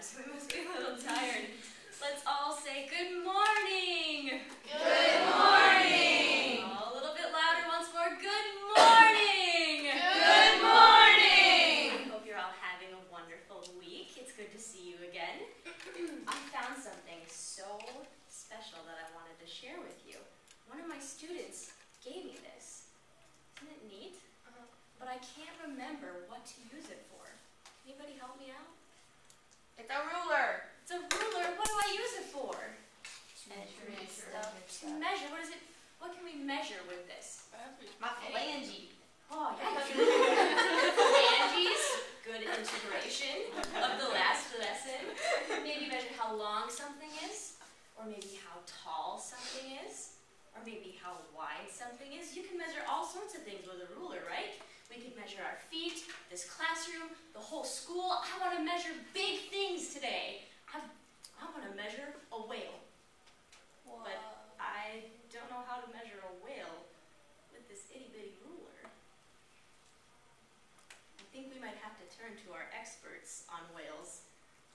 so we must be a little tired. Let's all say good morning! Good morning! Oh, a little bit louder once more. Good morning! Good morning! I hope you're all having a wonderful week. It's good to see you again. I found something so special that I wanted to share with you. One of my students gave me this. Isn't it neat? But I can't remember what to use it for. Anybody help me out? It's a ruler. It's a ruler. What do I use it for? Measuring stuff. To measure. What is it? What can we measure with this? My phalange. Oh, yeah. Phalanges. Good integration of the last lesson. Maybe measure how long something is, or maybe how tall something is, or maybe how wide something is. You can measure all sorts of things with a ruler, right? We could measure our feet, this classroom, the whole school. I want to measure big things today. I want to measure a whale. Whoa. But I don't know how to measure a whale with this itty-bitty ruler. I think we might have to turn to our experts on whales,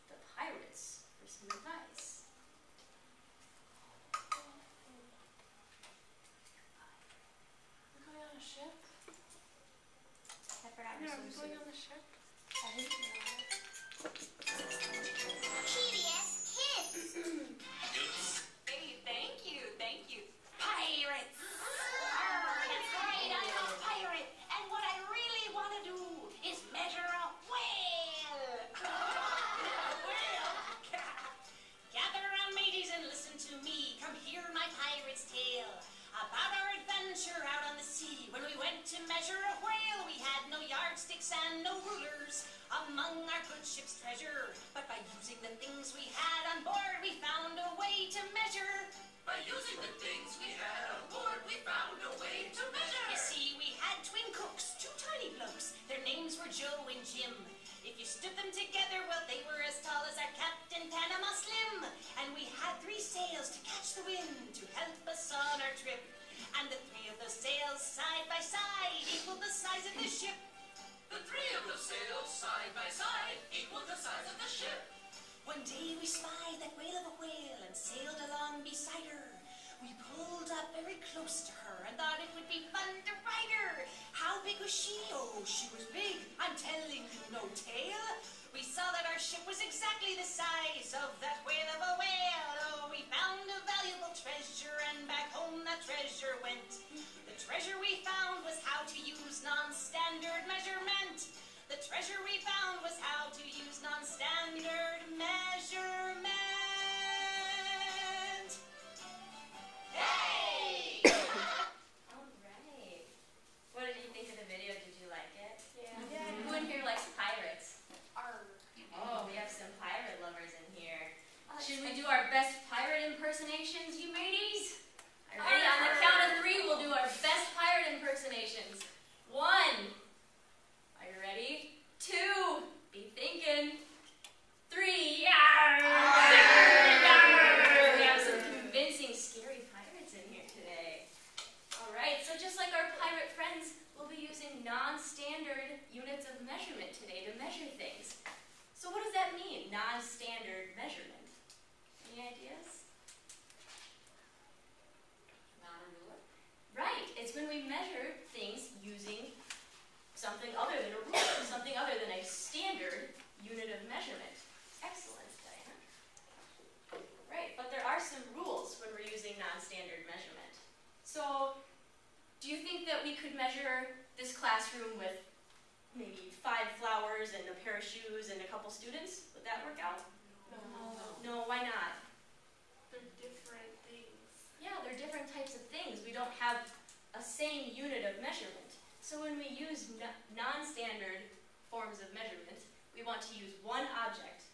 the pirates, for some advice. We're going on a ship? I forgot Yeah, your we're going on a ship? I didn't know. PBS Kids. Hey, thank you. Pirates! That's right, I'm a pirate, and what I really want to do is measure a whale! Gather around, mateys, and listen to me. Come hear my pirate's tale about our adventure out on the sea. When we went to measure a whale, we had no yardsticks and no rulers among our good ship's treasure. But by using the things we had on board, we found a way to measure. By using the things we had on board, we found a way to measure. You see, we had twin cooks, two tiny blokes. Their names were Joe and Jim. If you stood them together, well, they were as tall as our Captain Panama Slim. And we had 3 sails to catch the wind to help us on our trip. And the 3 of those sails side by side equaled the size of the ship. The 3 of the sails side by side equaled the size of the ship. One day we spied that whale of a whale and sailed along beside her. We pulled up very close to her and thought it would be fun to ride her. How big was she? Oh, she was big. I'm telling you, no tail. We saw that our ship was exactly the size of that whale of a whale. Oh, we found a valuable treasure and back home that treasure went. The treasure we found was how to use non-standard measurement. The treasure we found was how to use non-standard measurement. Hey! All right. What did you think of the video? Did you like it? Yeah. Who in here likes pirates? Arr. Oh, we have some pirate lovers in here. Should we do our best pirate impersonations, you mateys? Are you ready? On the count of 3, we'll do our best pirate impersonations. 1. Are you ready? 2. Be thinking. 3. Yarr! Yarr! We have some convincing, scary pirates in here today. All right, so just like our pirate friends, we'll be using non-standard units of measurement today to measure things. So what does that mean, non-standard measurement? Any ideas? Not a ruler? Right, it's when we measure things using something other than a ruler, something other than a standard unit of measurement. Excellent, Diana. Right, but there are some rules when we're using non-standard measurement. So, do you think that we could measure this classroom with maybe 5 flowers and a pair of shoes and a couple students? Would that work out? No, why not? They're different things. Yeah, they're different types of things. We don't have a same unit of measurement. So when we use non-standard forms of measurement, we want to use one object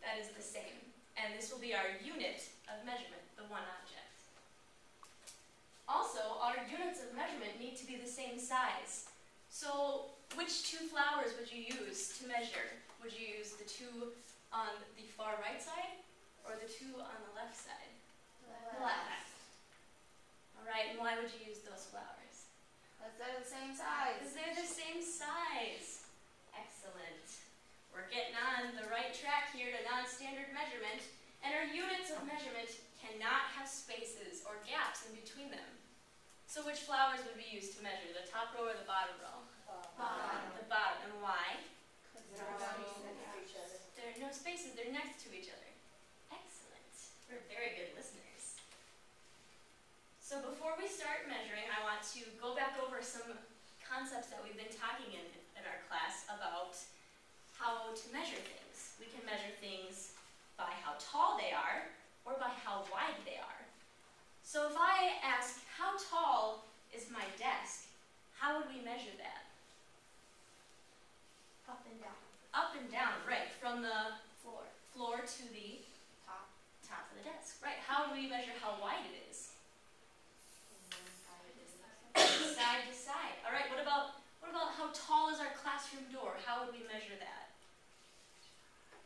that is the same. And this will be our unit of measurement, the one object. Also, our units of measurement need to be the same size. So which 2 flowers would you use to measure? Would you use the 2 on the far right side or the 2 on the left side? Left. All right, and why would you use those flowers? Because they're the same size. Because they're the same size. Excellent. We're getting on the right track here to non cannot have spaces or gaps in between them. So which flowers would we use to measure, the top row or the bottom row? Bottom. The bottom. And why? There are There are no spaces, they're next to each other. Excellent. We're very good listeners. So before we start measuring, I want to go back over some concepts that we've been talking in our class about how to measure things. We can measure things by how tall they are or by how wide they are. So if I ask, how tall is my desk, how would we measure that? up and down. Up and down, right, from the Floor. floor to the Top. top of the desk. Right, how would we measure how wide it is? Side to side. All right, what about how tall is our classroom door? How would we measure that?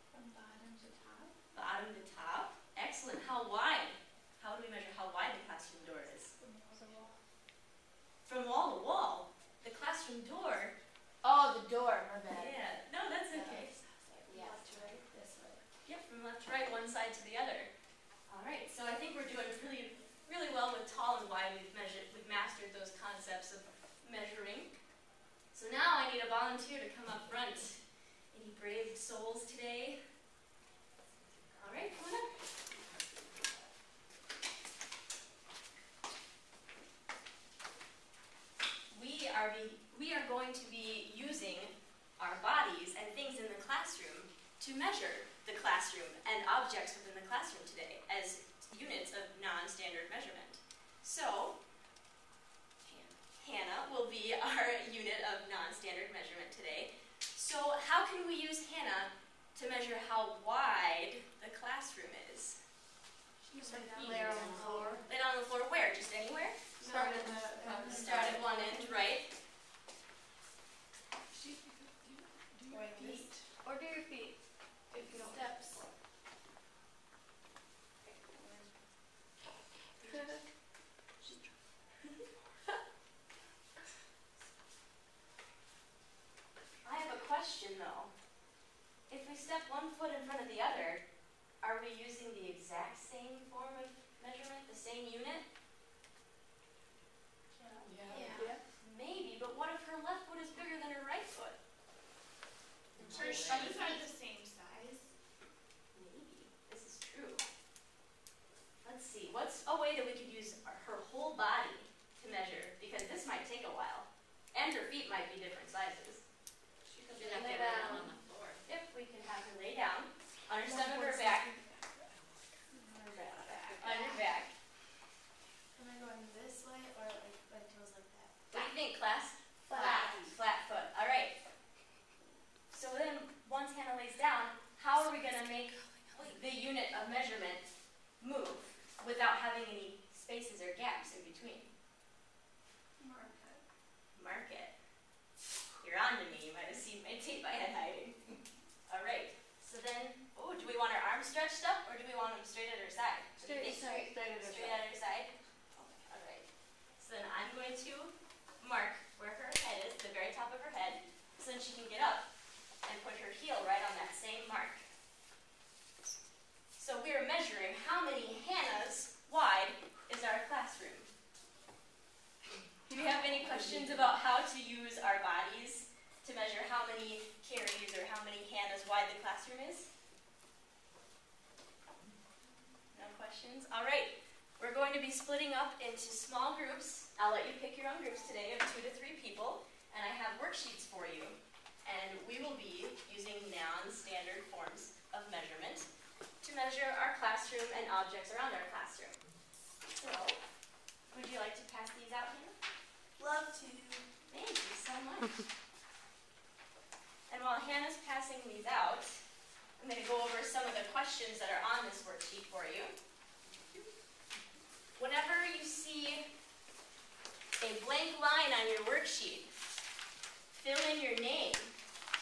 From bottom to top. Bottom to top. Excellent. How wide? How would we measure how wide the classroom door is? From wall to wall. The classroom door. Oh, the door. My bad. Yeah. No, that's okay. Yeah. Left to right. This way. Yep, from left to right, one side to the other. All right, so I think we're doing really, really well with tall and wide. We've mastered those concepts of measuring. So now I need a volunteer to come up front. Any brave souls today? All right, come on up. We are going to be using our bodies and things in the classroom to measure the classroom and objects within the classroom today as units of non-standard measurement. So, Hannah will be our unit of non-standard measurement today. So how can we use Hannah to measure how wide the classroom is? Lay on the floor. Lay down on the floor where? Just anywhere? Start at the. Start at one end, right? Feet. Or do your feet. If you don't. Steps. I have a question though. If we step one foot in front of the other, are we using the exact same form of measurement, the same unit? Yeah. Maybe, but what if her left foot is bigger than her right foot? Her shoes are the same size. Maybe. This is true. Let's see. What's a way that we could use her whole body to measure? Because this might take a while. And her feet might be different sizes. She could Lay lay down. down on the floor. If we can have her lay down on her stomach or her back. On her back. Am I going this way or like toes like that? What do you think, class? Flat. Flat foot. All right. So then, once Hannah lays down, how are we going to make the unit of measurement move without having any spaces or gaps in between? Mark it. You're on to me. You might have seen my tape I had hiding. All right. So then, do we want our arms stretched up or do we want them straight at her side? What do you think? Straight at her side. All right. So then I'm going to mark where her head is, the very top of her head, so then she can get up and put her heel right on that same mark. So we are measuring how many Hannahs wide is our classroom. Do you have any questions about how to use our bodies to measure how many Carries or how many Hannahs wide the classroom is? No questions? All right. We're going to be splitting up into small groups. I'll let you pick your own groups today of 2 to 3 people, and I have worksheets for you. And we will be using non-standard forms of measurement to measure our classroom and objects around our classroom. So, would you like to pass these out, Hannah? Love to. Thank you so much. And while Hannah's passing these out, I'm going to go over some of the questions that are on this worksheet for you. Whenever you see a blank line on your worksheet, fill in your name.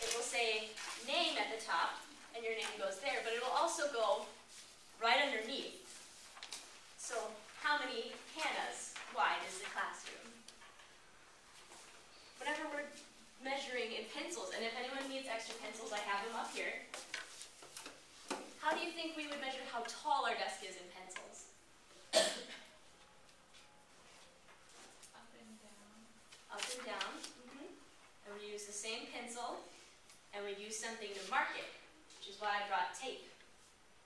It will say name at the top, and your name goes there, but it will also go right underneath. So, how many Hannahs wide is the classroom? Whenever we're measuring in pencils, and if anyone needs extra pencils, I have them up here. How do you think we would measure how tall our desk is in pencils? same pencil, and we'd use something to mark it, which is why I brought tape.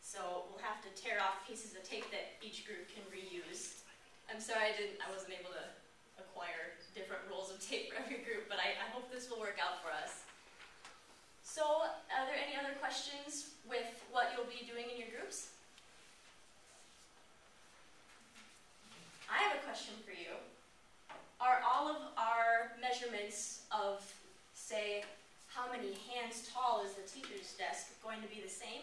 So we'll have to tear off pieces of tape that each group can reuse. I'm sorry I wasn't able to acquire different rolls of tape for every group, but I hope this will work out for us. So, are there any other questions with what you'll be doing in your groups? I have a question for you. Are all of our measurements of, say, how many hands tall is the teacher's desk going to be the same?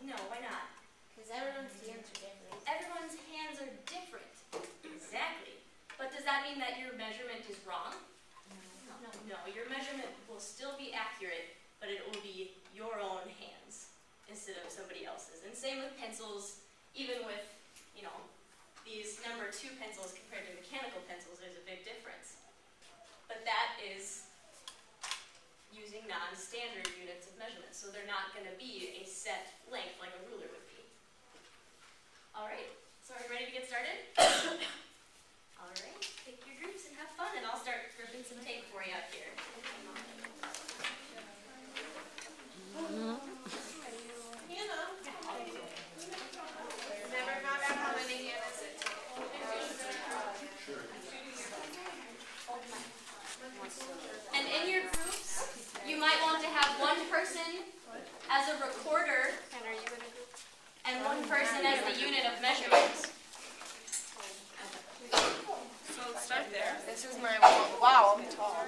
No, why not? Because everyone's hands are different. Everyone's hands are different. Exactly. But does that mean that your measurement is wrong? No, your measurement will still be accurate, but it will be your own hands instead of somebody else's. And same with pencils, even with, these number 2 pencils compared to mechanical pencils, there's a big difference. But that is using non-standard units of measurement, so they're not going to be a set length like a ruler would be. All right, so are we ready to get started? All right, pick your groups and have fun, and I'll start ripping some tape for you out here. Never found out how many Hannahs it took. And in your groups, you might want to have one person as a recorder And are you in a group? and one person as the unit of measurement. So let's start there. This is my wow, I'm tall. I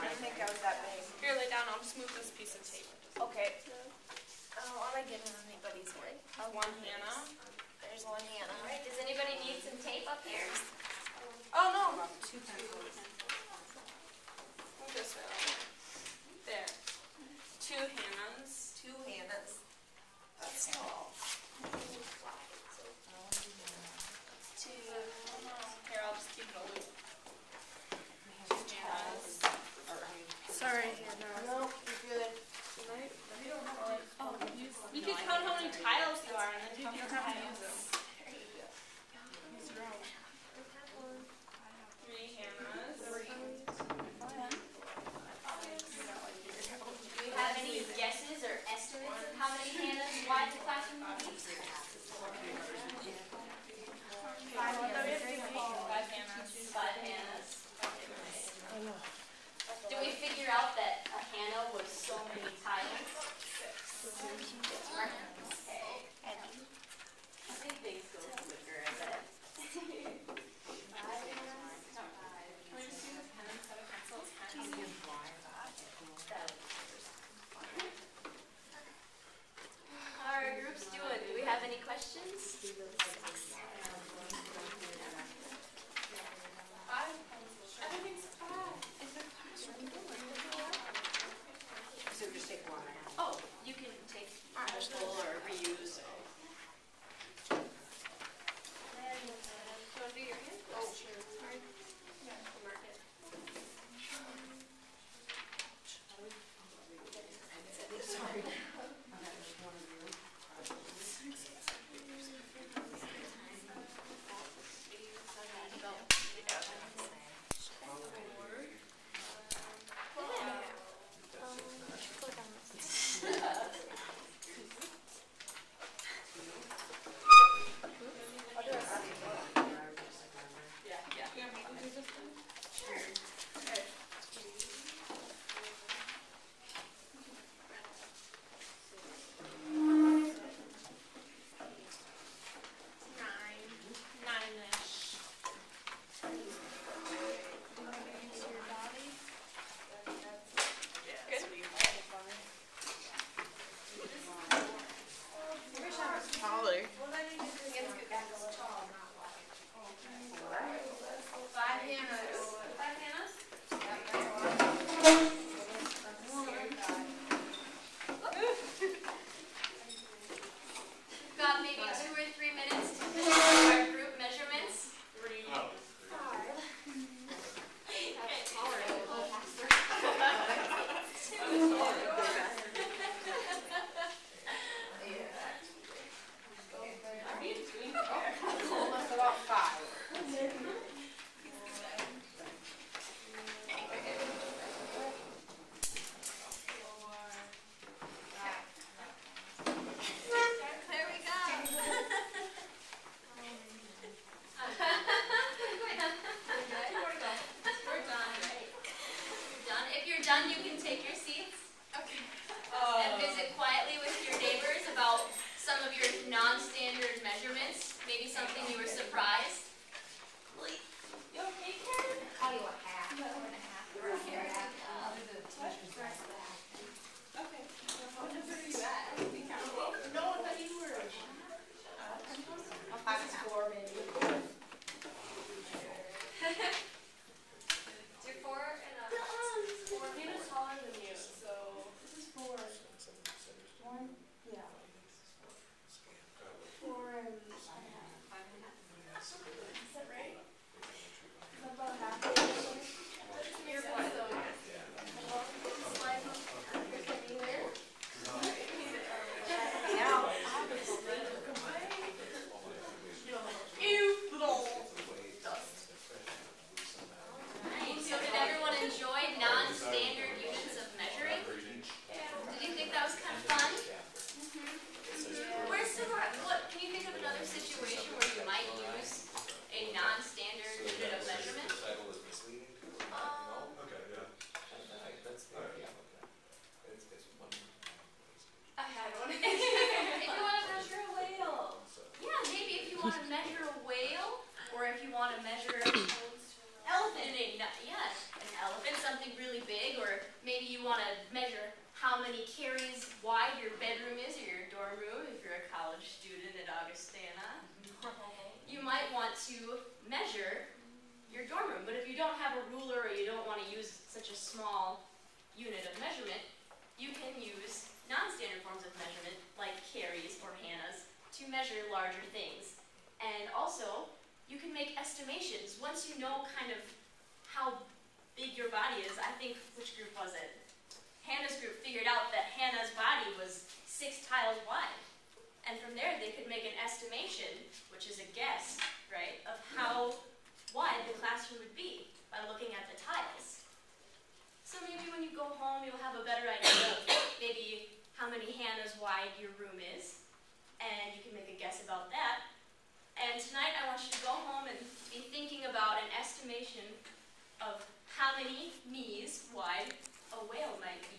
didn't think I was that big. Here, lay down. I'll just move this piece of tape. Okay. I don't want to get in anybody's way. One Hannah. There's one All Hannah. right, does anybody need some tape up here? Oh no. Move this way. There. 2 Hannahs. 2 Hannahs. That's tall. 2. Here, I'll just keep it a loop. 2 Hannahs. Sorry, Hannah. No, you're good. You can count how many tiles you are and then count how to use them. 3 Hannahs. Do you have any guesses or estimates of how many Hannahs wide the classroom will be? 5 Hannahs. 5 Hannahs. Do we figure out that a Hannah was so many tiles? Okay. I think things go quicker, I bet. How are our groups doing? Do we have any questions? Oh, you can take multiple or reuse. Do you want to do your hand? Oh, sure. Sorry. Yeah, I'll mark it. Sorry. take your seats Okay. and visit quietly with your neighbors about some of your non-standard measurements? Maybe something you were surprised? You okay, Karen? Call you a half. Okay. What number are you at? No, I thought you were. I was 4 maybe. You're 4 and a... Hannah's taller than you, so this is 4. 1? Yeah. 4 and 5.5. Is that right? Is that about half? You're what, though? Slide them. Here's my knee there. Now, ew, little dust. Nice. So did everyone enjoy non-standard units of measuring? Did you think that was kind of fun? Where's some more? What? Can you think of another situation where you might use a non-standard unit of measurement? I had one. If you want to measure a whale. Yeah, maybe if you want to measure a whale, or if you want to measure elephant. Yeah, an elephant, something really big, or maybe you want to measure how many carries wide your bedroom is or your dorm room if you're a college student at Augustana. You might want to measure your dorm room, but if you don't have a ruler or you don't want to use such a small unit of measurement, you can use non-standard forms of measurement like carries or Hannah's to measure larger things. And also, you can make estimations. Once you know kind of how big your body is, I think, which group was it? Hannah's group figured out that Hannah's body was 6 tiles wide. And from there, they could make an estimation, which is a guess, right, of how wide the classroom would be by looking at the tiles. So maybe when you go home, you'll have a better idea of maybe how many Hannah's wide your room is, and you can make a guess about that. And tonight, I want you to go home and be thinking about an estimation of how many knees wide a whale might be.